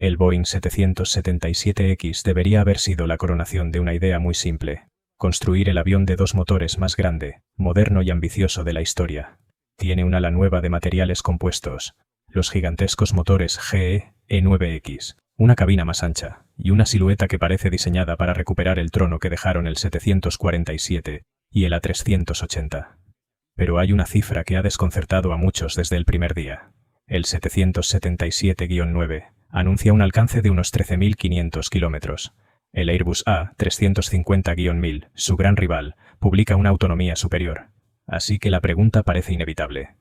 El Boeing 777X debería haber sido la coronación de una idea muy simple: construir el avión de dos motores más grande, moderno y ambicioso de la historia. Tiene un ala nueva de materiales compuestos, los gigantescos motores GE E9X, una cabina más ancha, y una silueta que parece diseñada para recuperar el trono que dejaron el 747 y el A380. Pero hay una cifra que ha desconcertado a muchos desde el primer día. El 777-9 anuncia un alcance de unos 13.500 kilómetros. El Airbus A350-1000, su gran rival, publica una autonomía superior. Así que la pregunta parece inevitable.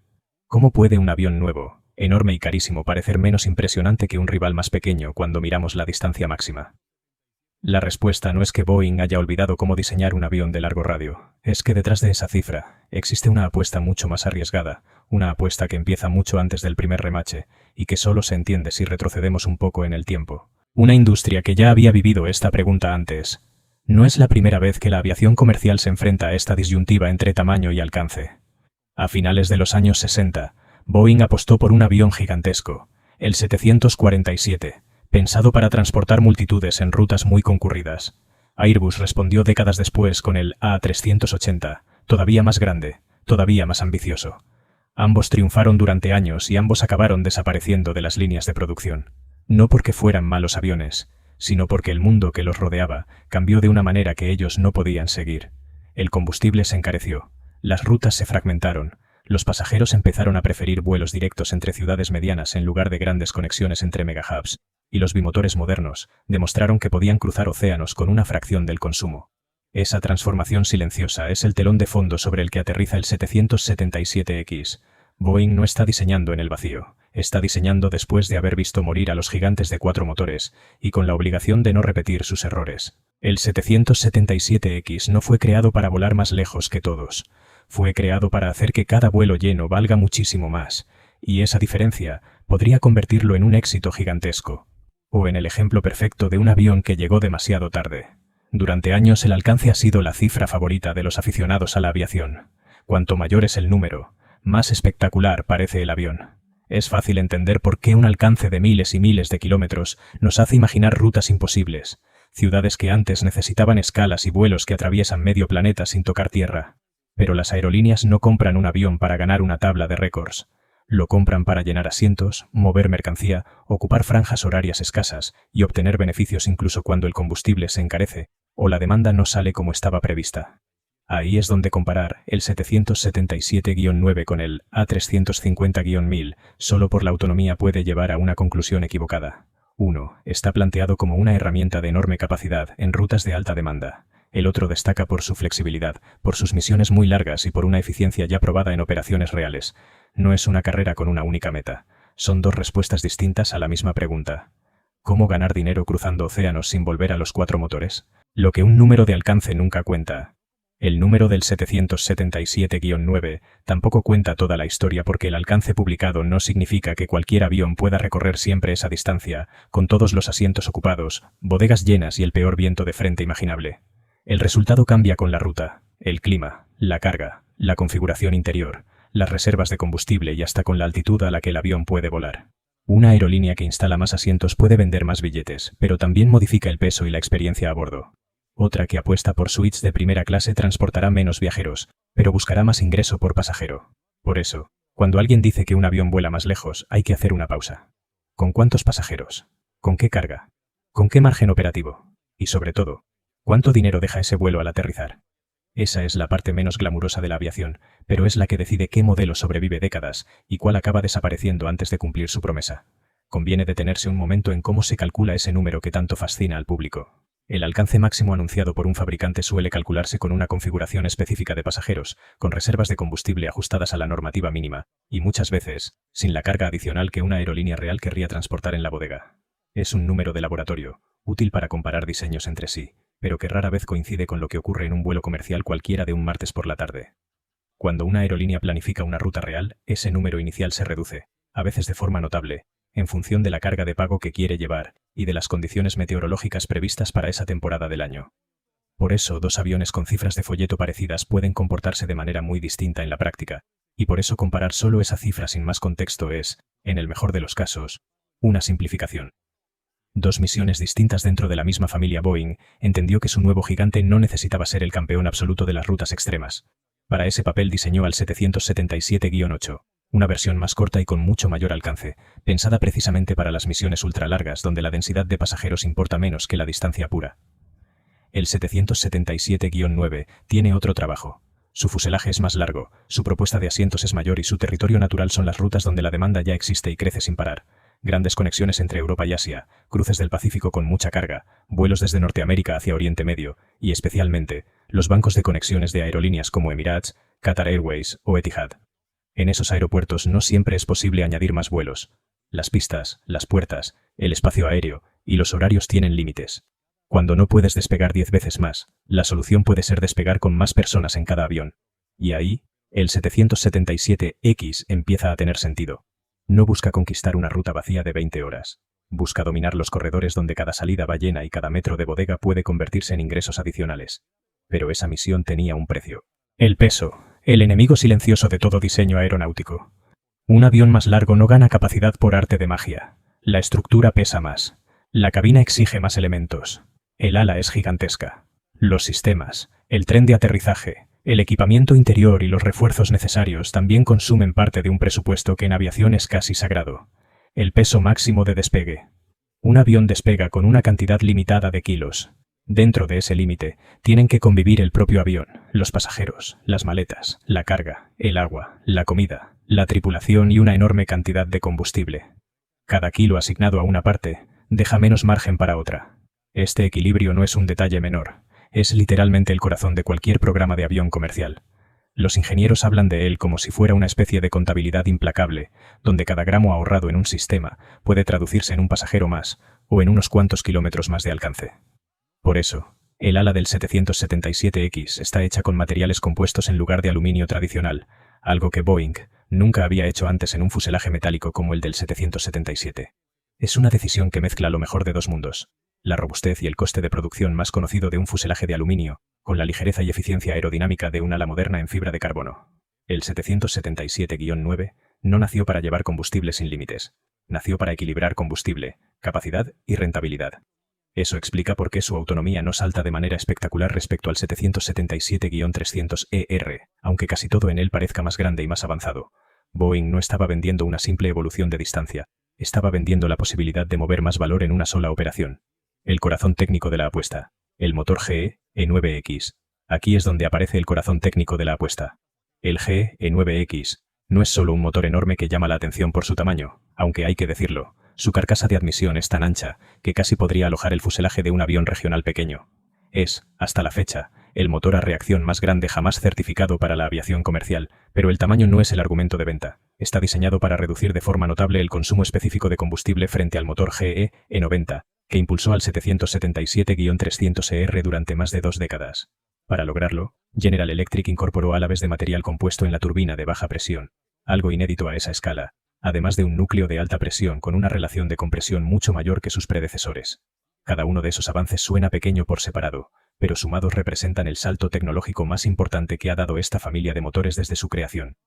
¿Cómo puede un avión nuevo, enorme y carísimo, parecer menos impresionante que un rival más pequeño cuando miramos la distancia máxima? La respuesta no es que Boeing haya olvidado cómo diseñar un avión de largo radio, es que detrás de esa cifra existe una apuesta mucho más arriesgada, una apuesta que empieza mucho antes del primer remache y que solo se entiende si retrocedemos un poco en el tiempo. Una industria que ya había vivido esta pregunta antes. No es la primera vez que la aviación comercial se enfrenta a esta disyuntiva entre tamaño y alcance. A finales de los años 60, Boeing apostó por un avión gigantesco, el 747, pensado para transportar multitudes en rutas muy concurridas. Airbus respondió décadas después con el A380, todavía más grande, todavía más ambicioso. Ambos triunfaron durante años y ambos acabaron desapareciendo de las líneas de producción. No porque fueran malos aviones, sino porque el mundo que los rodeaba cambió de una manera que ellos no podían seguir. El combustible se encareció, las rutas se fragmentaron, los pasajeros empezaron a preferir vuelos directos entre ciudades medianas en lugar de grandes conexiones entre megahubs, y los bimotores modernos demostraron que podían cruzar océanos con una fracción del consumo. Esa transformación silenciosa es el telón de fondo sobre el que aterriza el 777X. Boeing no está diseñando en el vacío, está diseñando después de haber visto morir a los gigantes de 4 motores, y con la obligación de no repetir sus errores. El 777X no fue creado para volar más lejos que todos. Fue creado para hacer que cada vuelo lleno valga muchísimo más, y esa diferencia podría convertirlo en un éxito gigantesco. O en el ejemplo perfecto de un avión que llegó demasiado tarde. Durante años el alcance ha sido la cifra favorita de los aficionados a la aviación. Cuanto mayor es el número, más espectacular parece el avión. Es fácil entender por qué un alcance de miles y miles de kilómetros nos hace imaginar rutas imposibles, ciudades que antes necesitaban escalas y vuelos que atraviesan medio planeta sin tocar tierra. Pero las aerolíneas no compran un avión para ganar una tabla de récords. Lo compran para llenar asientos, mover mercancía, ocupar franjas horarias escasas y obtener beneficios incluso cuando el combustible se encarece o la demanda no sale como estaba prevista. Ahí es donde comparar el 777-9 con el A350-1000 solo por la autonomía puede llevar a una conclusión equivocada. 1. Está planteado como una herramienta de enorme capacidad en rutas de alta demanda. El otro destaca por su flexibilidad, por sus misiones muy largas y por una eficiencia ya probada en operaciones reales. No es una carrera con una única meta. Son dos respuestas distintas a la misma pregunta. ¿Cómo ganar dinero cruzando océanos sin volver a los 4 motores? Lo que un número de alcance nunca cuenta. El número del 777-9 tampoco cuenta toda la historia porque el alcance publicado no significa que cualquier avión pueda recorrer siempre esa distancia, con todos los asientos ocupados, bodegas llenas y el peor viento de frente imaginable. El resultado cambia con la ruta, el clima, la carga, la configuración interior, las reservas de combustible y hasta con la altitud a la que el avión puede volar. Una aerolínea que instala más asientos puede vender más billetes, pero también modifica el peso y la experiencia a bordo. Otra que apuesta por suites de primera clase transportará menos viajeros, pero buscará más ingreso por pasajero. Por eso, cuando alguien dice que un avión vuela más lejos, hay que hacer una pausa. ¿Con cuántos pasajeros? ¿Con qué carga? ¿Con qué margen operativo? Y sobre todo, ¿cuánto dinero deja ese vuelo al aterrizar? Esa es la parte menos glamurosa de la aviación, pero es la que decide qué modelo sobrevive décadas y cuál acaba desapareciendo antes de cumplir su promesa. Conviene detenerse un momento en cómo se calcula ese número que tanto fascina al público. El alcance máximo anunciado por un fabricante suele calcularse con una configuración específica de pasajeros, con reservas de combustible ajustadas a la normativa mínima, y muchas veces, sin la carga adicional que una aerolínea real querría transportar en la bodega. Es un número de laboratorio, útil para comparar diseños entre sí, pero que rara vez coincide con lo que ocurre en un vuelo comercial cualquiera de un martes por la tarde. Cuando una aerolínea planifica una ruta real, ese número inicial se reduce, a veces de forma notable, en función de la carga de pago que quiere llevar y de las condiciones meteorológicas previstas para esa temporada del año. Por eso, dos aviones con cifras de folleto parecidas pueden comportarse de manera muy distinta en la práctica, y por eso comparar solo esa cifra sin más contexto es, en el mejor de los casos, una simplificación. 2 misiones distintas dentro de la misma familia Boeing, entendió que su nuevo gigante no necesitaba ser el campeón absoluto de las rutas extremas. Para ese papel diseñó al 777-8, una versión más corta y con mucho mayor alcance, pensada precisamente para las misiones ultralargas donde la densidad de pasajeros importa menos que la distancia pura. El 777-9 tiene otro trabajo. Su fuselaje es más largo, su propuesta de asientos es mayor y su territorio natural son las rutas donde la demanda ya existe y crece sin parar. Grandes conexiones entre Europa y Asia, cruces del Pacífico con mucha carga, vuelos desde Norteamérica hacia Oriente Medio y, especialmente, los bancos de conexiones de aerolíneas como Emirates, Qatar Airways o Etihad. En esos aeropuertos no siempre es posible añadir más vuelos. Las pistas, las puertas, el espacio aéreo y los horarios tienen límites. Cuando no puedes despegar 10 veces más, la solución puede ser despegar con más personas en cada avión. Y ahí, el 777X empieza a tener sentido. No busca conquistar una ruta vacía de 20 horas. Busca dominar los corredores donde cada salida va llena y cada metro de bodega puede convertirse en ingresos adicionales. Pero esa misión tenía un precio. El peso, el enemigo silencioso de todo diseño aeronáutico. Un avión más largo no gana capacidad por arte de magia. La estructura pesa más. La cabina exige más elementos. El ala es gigantesca. Los sistemas, el tren de aterrizaje, el equipamiento interior y los refuerzos necesarios también consumen parte de un presupuesto que en aviación es casi sagrado. El peso máximo de despegue. Un avión despega con una cantidad limitada de kilos. Dentro de ese límite, tienen que convivir el propio avión, los pasajeros, las maletas, la carga, el agua, la comida, la tripulación y una enorme cantidad de combustible. Cada kilo asignado a una parte deja menos margen para otra. Este equilibrio no es un detalle menor. Es literalmente el corazón de cualquier programa de avión comercial. Los ingenieros hablan de él como si fuera una especie de contabilidad implacable, donde cada gramo ahorrado en un sistema puede traducirse en un pasajero más o en unos cuantos kilómetros más de alcance. Por eso, el ala del 777X está hecha con materiales compuestos en lugar de aluminio tradicional, algo que Boeing nunca había hecho antes en un fuselaje metálico como el del 777. Es una decisión que mezcla lo mejor de dos mundos. La robustez y el coste de producción más conocido de un fuselaje de aluminio, con la ligereza y eficiencia aerodinámica de un ala moderna en fibra de carbono. El 777-9 no nació para llevar combustible sin límites. Nació para equilibrar combustible, capacidad y rentabilidad. Eso explica por qué su autonomía no salta de manera espectacular respecto al 777-300ER, aunque casi todo en él parezca más grande y más avanzado. Boeing no estaba vendiendo una simple evolución de distancia, estaba vendiendo la posibilidad de mover más valor en una sola operación. El corazón técnico de la apuesta, el motor GE E9X. Aquí es donde aparece el corazón técnico de la apuesta. El GE E9X no es solo un motor enorme que llama la atención por su tamaño, aunque hay que decirlo, su carcasa de admisión es tan ancha que casi podría alojar el fuselaje de un avión regional pequeño. Es, hasta la fecha, el motor a reacción más grande jamás certificado para la aviación comercial, pero el tamaño no es el argumento de venta. Está diseñado para reducir de forma notable el consumo específico de combustible frente al motor GE E90, que impulsó al 777-300ER durante más de 2 décadas. Para lograrlo, General Electric incorporó álabes de material compuesto en la turbina de baja presión, algo inédito a esa escala, además de un núcleo de alta presión con una relación de compresión mucho mayor que sus predecesores. Cada uno de esos avances suena pequeño por separado, pero sumados representan el salto tecnológico más importante que ha dado esta familia de motores desde su creación.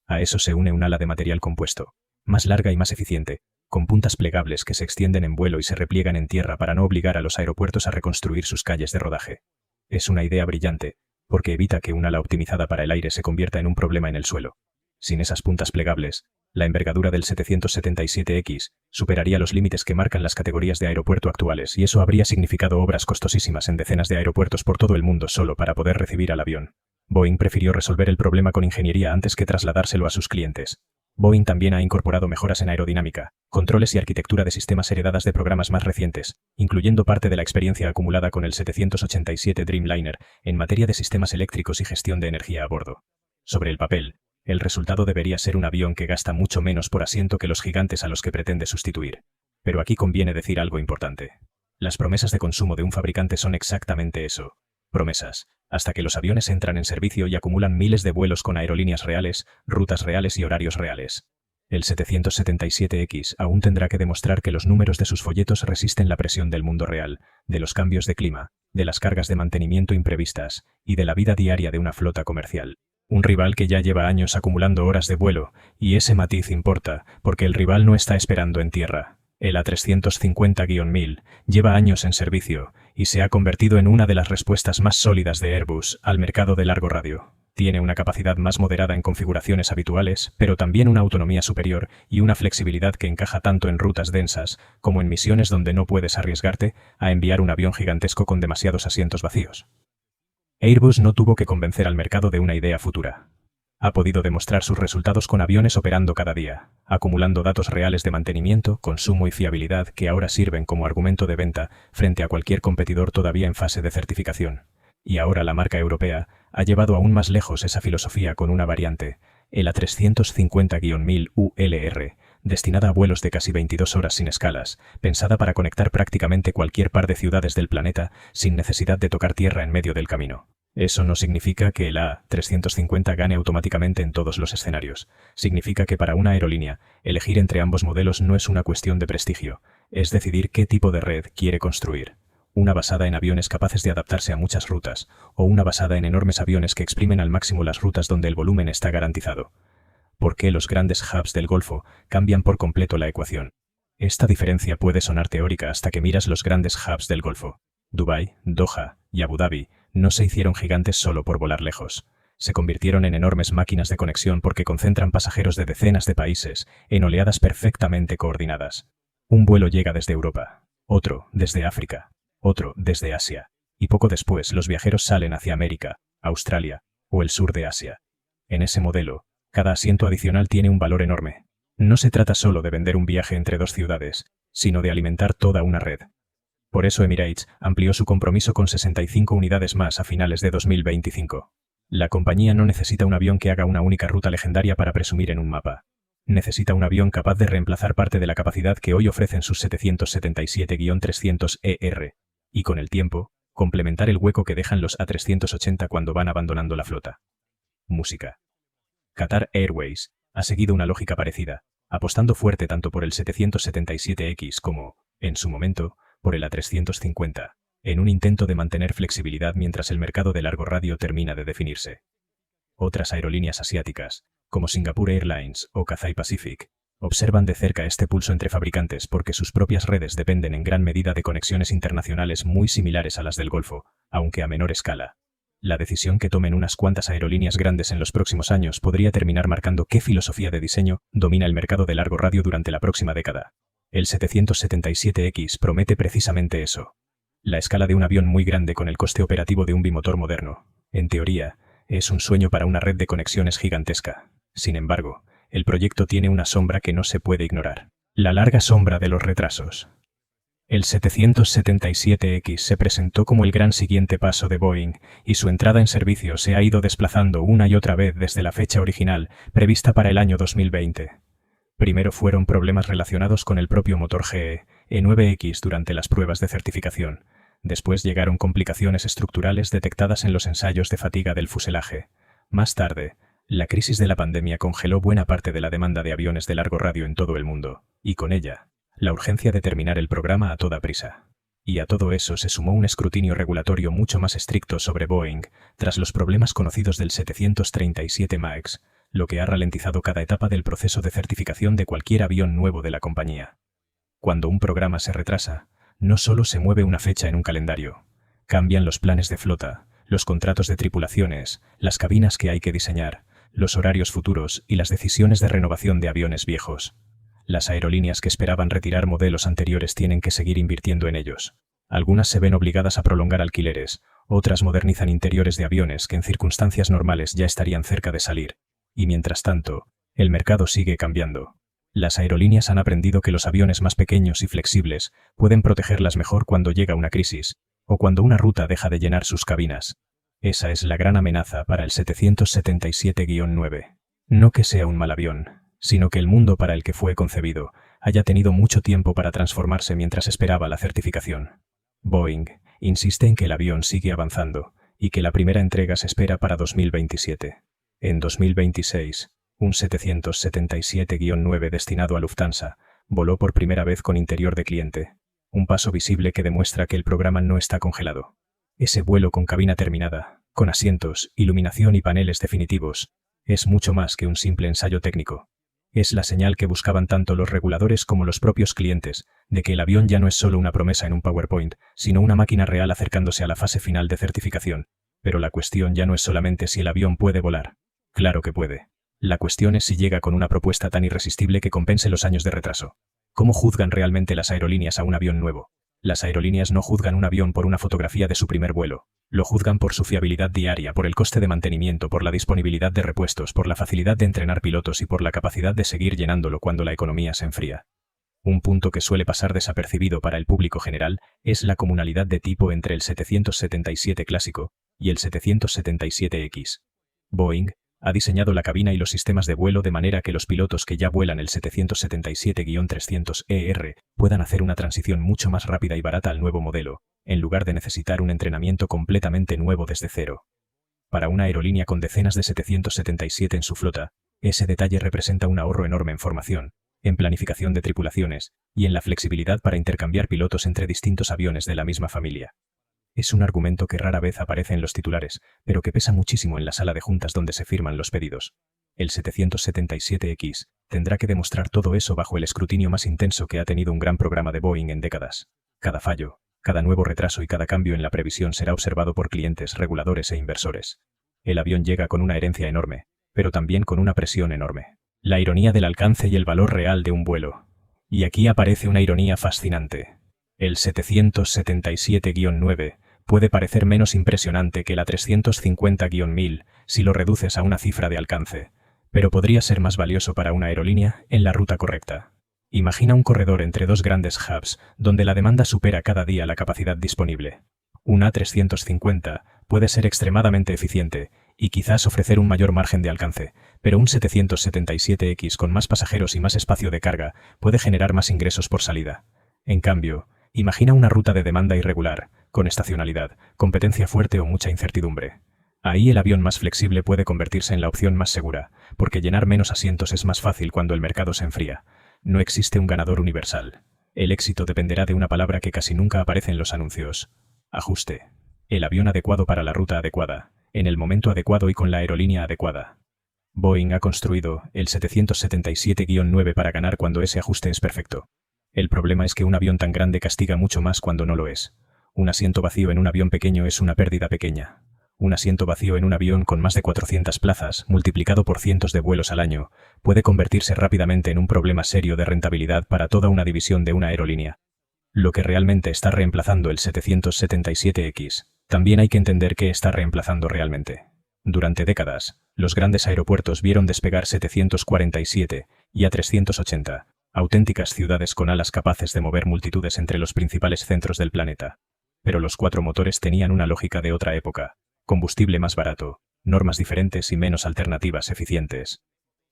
A eso se une un ala de material compuesto, más larga y más eficiente, con puntas plegables que se extienden en vuelo y se repliegan en tierra para no obligar a los aeropuertos a reconstruir sus calles de rodaje. Es una idea brillante, porque evita que un ala optimizada para el aire se convierta en un problema en el suelo. Sin esas puntas plegables, la envergadura del 777X superaría los límites que marcan las categorías de aeropuerto actuales y eso habría significado obras costosísimas en decenas de aeropuertos por todo el mundo solo para poder recibir al avión. Boeing prefirió resolver el problema con ingeniería antes que trasladárselo a sus clientes. Boeing también ha incorporado mejoras en aerodinámica, controles y arquitectura de sistemas heredadas de programas más recientes, incluyendo parte de la experiencia acumulada con el 787 Dreamliner en materia de sistemas eléctricos y gestión de energía a bordo. Sobre el papel, el resultado debería ser un avión que gasta mucho menos por asiento que los gigantes a los que pretende sustituir. Pero aquí conviene decir algo importante. Las promesas de consumo de un fabricante son exactamente eso. Promesas, hasta que los aviones entran en servicio y acumulan miles de vuelos con aerolíneas reales, rutas reales y horarios reales. El 777X aún tendrá que demostrar que los números de sus folletos resisten la presión del mundo real, de los cambios de clima, de las cargas de mantenimiento imprevistas y de la vida diaria de una flota comercial. Un rival que ya lleva años acumulando horas de vuelo, y ese matiz importa, porque el rival no está esperando en tierra. El A350-1000 lleva años en servicio y se ha convertido en una de las respuestas más sólidas de Airbus al mercado de largo radio. Tiene una capacidad más moderada en configuraciones habituales, pero también una autonomía superior y una flexibilidad que encaja tanto en rutas densas como en misiones donde no puedes arriesgarte a enviar un avión gigantesco con demasiados asientos vacíos. Airbus no tuvo que convencer al mercado de una idea futura. Ha podido demostrar sus resultados con aviones operando cada día, acumulando datos reales de mantenimiento, consumo y fiabilidad que ahora sirven como argumento de venta frente a cualquier competidor todavía en fase de certificación. Y ahora la marca europea ha llevado aún más lejos esa filosofía con una variante, el A350-1000 ULR, destinada a vuelos de casi 22 horas sin escalas, pensada para conectar prácticamente cualquier par de ciudades del planeta sin necesidad de tocar tierra en medio del camino. Eso no significa que el A350 gane automáticamente en todos los escenarios. Significa que para una aerolínea, elegir entre ambos modelos no es una cuestión de prestigio, es decidir qué tipo de red quiere construir. Una basada en aviones capaces de adaptarse a muchas rutas, o una basada en enormes aviones que exprimen al máximo las rutas donde el volumen está garantizado. ¿Por qué los grandes hubs del Golfo cambian por completo la ecuación? Esta diferencia puede sonar teórica hasta que miras los grandes hubs del Golfo. Dubái, Doha y Abu Dhabi no se hicieron gigantes solo por volar lejos. Se convirtieron en enormes máquinas de conexión porque concentran pasajeros de decenas de países en oleadas perfectamente coordinadas. Un vuelo llega desde Europa, otro desde África, otro desde Asia, y poco después los viajeros salen hacia América, Australia o el sur de Asia. En ese modelo, cada asiento adicional tiene un valor enorme. No se trata solo de vender un viaje entre dos ciudades, sino de alimentar toda una red. Por eso Emirates amplió su compromiso con 65 unidades más a finales de 2025. La compañía no necesita un avión que haga una única ruta legendaria para presumir en un mapa. Necesita un avión capaz de reemplazar parte de la capacidad que hoy ofrecen sus 777-300ER, y con el tiempo, complementar el hueco que dejan los A380 cuando van abandonando la flota. Música. Qatar Airways ha seguido una lógica parecida, apostando fuerte tanto por el 777X como, en su momento, por el A350, en un intento de mantener flexibilidad mientras el mercado de largo radio termina de definirse. Otras aerolíneas asiáticas, como Singapore Airlines o Cathay Pacific, observan de cerca este pulso entre fabricantes porque sus propias redes dependen en gran medida de conexiones internacionales muy similares a las del Golfo, aunque a menor escala. La decisión que tomen unas cuantas aerolíneas grandes en los próximos años podría terminar marcando qué filosofía de diseño domina el mercado de largo radio durante la próxima década. El 777X promete precisamente eso. La escala de un avión muy grande con el coste operativo de un bimotor moderno. En teoría, es un sueño para una red de conexiones gigantesca. Sin embargo, el proyecto tiene una sombra que no se puede ignorar. La larga sombra de los retrasos. El 777X se presentó como el gran siguiente paso de Boeing, y su entrada en servicio se ha ido desplazando una y otra vez desde la fecha original, prevista para el año 2020. Primero fueron problemas relacionados con el propio motor GE, E9X durante las pruebas de certificación. Después llegaron complicaciones estructurales detectadas en los ensayos de fatiga del fuselaje. Más tarde, la crisis de la pandemia congeló buena parte de la demanda de aviones de largo radio en todo el mundo, y con ella, la urgencia de terminar el programa a toda prisa. Y a todo eso se sumó un escrutinio regulatorio mucho más estricto sobre Boeing, tras los problemas conocidos del 737 MAX, lo que ha ralentizado cada etapa del proceso de certificación de cualquier avión nuevo de la compañía. Cuando un programa se retrasa, no solo se mueve una fecha en un calendario, cambian los planes de flota, los contratos de tripulaciones, las cabinas que hay que diseñar, los horarios futuros y las decisiones de renovación de aviones viejos. Las aerolíneas que esperaban retirar modelos anteriores tienen que seguir invirtiendo en ellos. Algunas se ven obligadas a prolongar alquileres, otras modernizan interiores de aviones que en circunstancias normales ya estarían cerca de salir. Y mientras tanto, el mercado sigue cambiando. Las aerolíneas han aprendido que los aviones más pequeños y flexibles pueden protegerlas mejor cuando llega una crisis, o cuando una ruta deja de llenar sus cabinas. Esa es la gran amenaza para el 777-9. No que sea un mal avión, sino que el mundo para el que fue concebido haya tenido mucho tiempo para transformarse mientras esperaba la certificación. Boeing insiste en que el avión sigue avanzando y que la primera entrega se espera para 2027. En 2026, un 777-9 destinado a Lufthansa voló por primera vez con interior de cliente, un paso visible que demuestra que el programa no está congelado. Ese vuelo con cabina terminada, con asientos, iluminación y paneles definitivos, es mucho más que un simple ensayo técnico. Es la señal que buscaban tanto los reguladores como los propios clientes, de que el avión ya no es solo una promesa en un PowerPoint, sino una máquina real acercándose a la fase final de certificación. Pero la cuestión ya no es solamente si el avión puede volar. Claro que puede. La cuestión es si llega con una propuesta tan irresistible que compense los años de retraso. ¿Cómo juzgan realmente las aerolíneas a un avión nuevo? Las aerolíneas no juzgan un avión por una fotografía de su primer vuelo. Lo juzgan por su fiabilidad diaria, por el coste de mantenimiento, por la disponibilidad de repuestos, por la facilidad de entrenar pilotos y por la capacidad de seguir llenándolo cuando la economía se enfría. Un punto que suele pasar desapercibido para el público general es la comunalidad de tipo entre el 777 clásico y el 777X. Boeing ha diseñado la cabina y los sistemas de vuelo de manera que los pilotos que ya vuelan el 777-300ER puedan hacer una transición mucho más rápida y barata al nuevo modelo, en lugar de necesitar un entrenamiento completamente nuevo desde cero. Para una aerolínea con decenas de 777 en su flota, ese detalle representa un ahorro enorme en formación, en planificación de tripulaciones y en la flexibilidad para intercambiar pilotos entre distintos aviones de la misma familia. Es un argumento que rara vez aparece en los titulares, pero que pesa muchísimo en la sala de juntas donde se firman los pedidos. El 777X tendrá que demostrar todo eso bajo el escrutinio más intenso que ha tenido un gran programa de Boeing en décadas. Cada fallo, cada nuevo retraso y cada cambio en la previsión será observado por clientes, reguladores e inversores. El avión llega con una herencia enorme, pero también con una presión enorme. La ironía del alcance y el valor real de un vuelo. Y aquí aparece una ironía fascinante. El 777-9 puede parecer menos impresionante que la 350-1000 si lo reduces a una cifra de alcance, pero podría ser más valioso para una aerolínea en la ruta correcta. Imagina un corredor entre dos grandes hubs donde la demanda supera cada día la capacidad disponible. Un A350 puede ser extremadamente eficiente y quizás ofrecer un mayor margen de alcance, pero un 777X con más pasajeros y más espacio de carga puede generar más ingresos por salida. En cambio, imagina una ruta de demanda irregular, con estacionalidad, competencia fuerte o mucha incertidumbre. Ahí el avión más flexible puede convertirse en la opción más segura, porque llenar menos asientos es más fácil cuando el mercado se enfría. No existe un ganador universal. El éxito dependerá de una palabra que casi nunca aparece en los anuncios. Ajuste. El avión adecuado para la ruta adecuada, en el momento adecuado y con la aerolínea adecuada. Boeing ha construido el 777-9 para ganar cuando ese ajuste es perfecto. El problema es que un avión tan grande castiga mucho más cuando no lo es. Un asiento vacío en un avión pequeño es una pérdida pequeña. Un asiento vacío en un avión con más de 400 plazas, multiplicado por cientos de vuelos al año, puede convertirse rápidamente en un problema serio de rentabilidad para toda una división de una aerolínea. Lo que realmente está reemplazando el 777X, también hay que entender qué está reemplazando realmente. Durante décadas, los grandes aeropuertos vieron despegar 747 y A380, auténticas ciudades con alas capaces de mover multitudes entre los principales centros del planeta. Pero los cuatro motores tenían una lógica de otra época. Combustible más barato, normas diferentes y menos alternativas eficientes.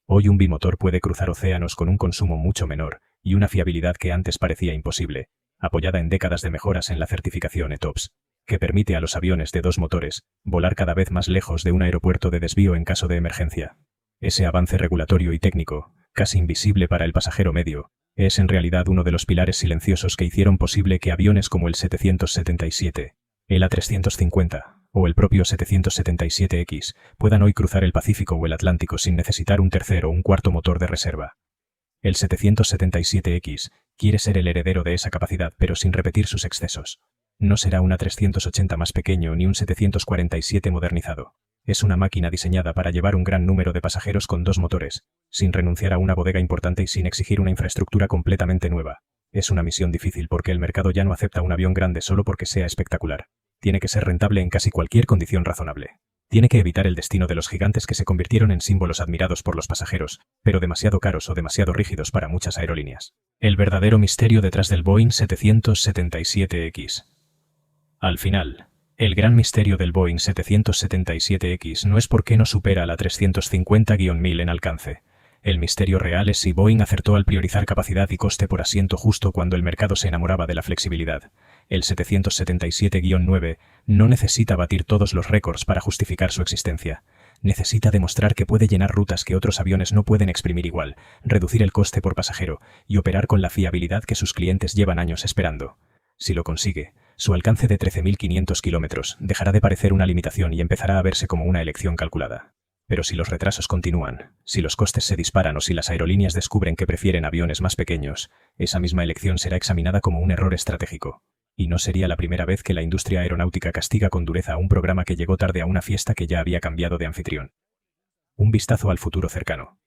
Hoy un bimotor puede cruzar océanos con un consumo mucho menor y una fiabilidad que antes parecía imposible, apoyada en décadas de mejoras en la certificación ETOPS, que permite a los aviones de dos motores volar cada vez más lejos de un aeropuerto de desvío en caso de emergencia. Ese avance regulatorio y técnico, casi invisible para el pasajero medio, es en realidad uno de los pilares silenciosos que hicieron posible que aviones como el 777, el A350 o el propio 777X puedan hoy cruzar el Pacífico o el Atlántico sin necesitar un tercer o un cuarto motor de reserva. El 777X quiere ser el heredero de esa capacidad pero sin repetir sus excesos. No será un A380 más pequeño ni un 747 modernizado. Es una máquina diseñada para llevar un gran número de pasajeros con dos motores, sin renunciar a una bodega importante y sin exigir una infraestructura completamente nueva. Es una misión difícil porque el mercado ya no acepta un avión grande solo porque sea espectacular. Tiene que ser rentable en casi cualquier condición razonable. Tiene que evitar el destino de los gigantes que se convirtieron en símbolos admirados por los pasajeros, pero demasiado caros o demasiado rígidos para muchas aerolíneas. El verdadero misterio detrás del Boeing 777X. Al final, el gran misterio del Boeing 777X no es por qué no supera a la 350-1000 en alcance. El misterio real es si Boeing acertó al priorizar capacidad y coste por asiento justo cuando el mercado se enamoraba de la flexibilidad. El 777-9 no necesita batir todos los récords para justificar su existencia. Necesita demostrar que puede llenar rutas que otros aviones no pueden exprimir igual, reducir el coste por pasajero y operar con la fiabilidad que sus clientes llevan años esperando. Si lo consigue, su alcance de 13.500 kilómetros dejará de parecer una limitación y empezará a verse como una elección calculada. Pero si los retrasos continúan, si los costes se disparan o si las aerolíneas descubren que prefieren aviones más pequeños, esa misma elección será examinada como un error estratégico. Y no sería la primera vez que la industria aeronáutica castiga con dureza a un programa que llegó tarde a una fiesta que ya había cambiado de anfitrión. Un vistazo al futuro cercano.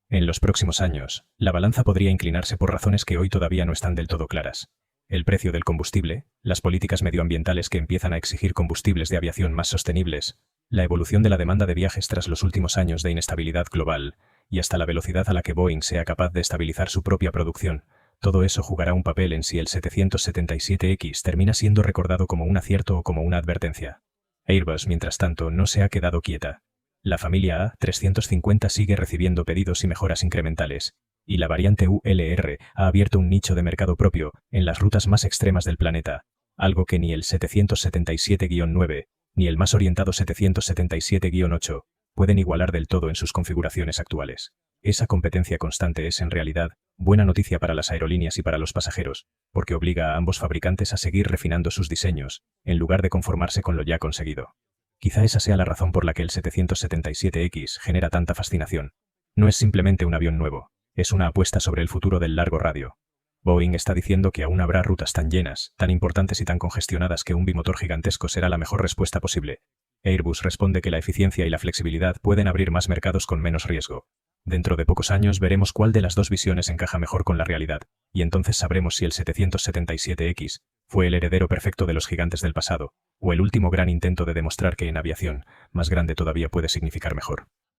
En los próximos años, la balanza podría inclinarse por razones que hoy todavía no están del todo claras. El precio del combustible, las políticas medioambientales que empiezan a exigir combustibles de aviación más sostenibles, la evolución de la demanda de viajes tras los últimos años de inestabilidad global, y hasta la velocidad a la que Boeing sea capaz de estabilizar su propia producción, todo eso jugará un papel en si el 777X termina siendo recordado como un acierto o como una advertencia. Airbus, mientras tanto, no se ha quedado quieta. La familia A350 sigue recibiendo pedidos y mejoras incrementales, y la variante ULR ha abierto un nicho de mercado propio en las rutas más extremas del planeta, algo que ni el 777-9, ni el más orientado 777-8 pueden igualar del todo en sus configuraciones actuales. Esa competencia constante es, en realidad, buena noticia para las aerolíneas y para los pasajeros, porque obliga a ambos fabricantes a seguir refinando sus diseños, en lugar de conformarse con lo ya conseguido. Quizá esa sea la razón por la que el 777X genera tanta fascinación. No es simplemente un avión nuevo, es una apuesta sobre el futuro del largo radio. Boeing está diciendo que aún habrá rutas tan llenas, tan importantes y tan congestionadas que un bimotor gigantesco será la mejor respuesta posible. Airbus responde que la eficiencia y la flexibilidad pueden abrir más mercados con menos riesgo. Dentro de pocos años veremos cuál de las dos visiones encaja mejor con la realidad, y entonces sabremos si el 777X fue el heredero perfecto de los gigantes del pasado, o el último gran intento de demostrar que en aviación, más grande todavía puede significar mejor.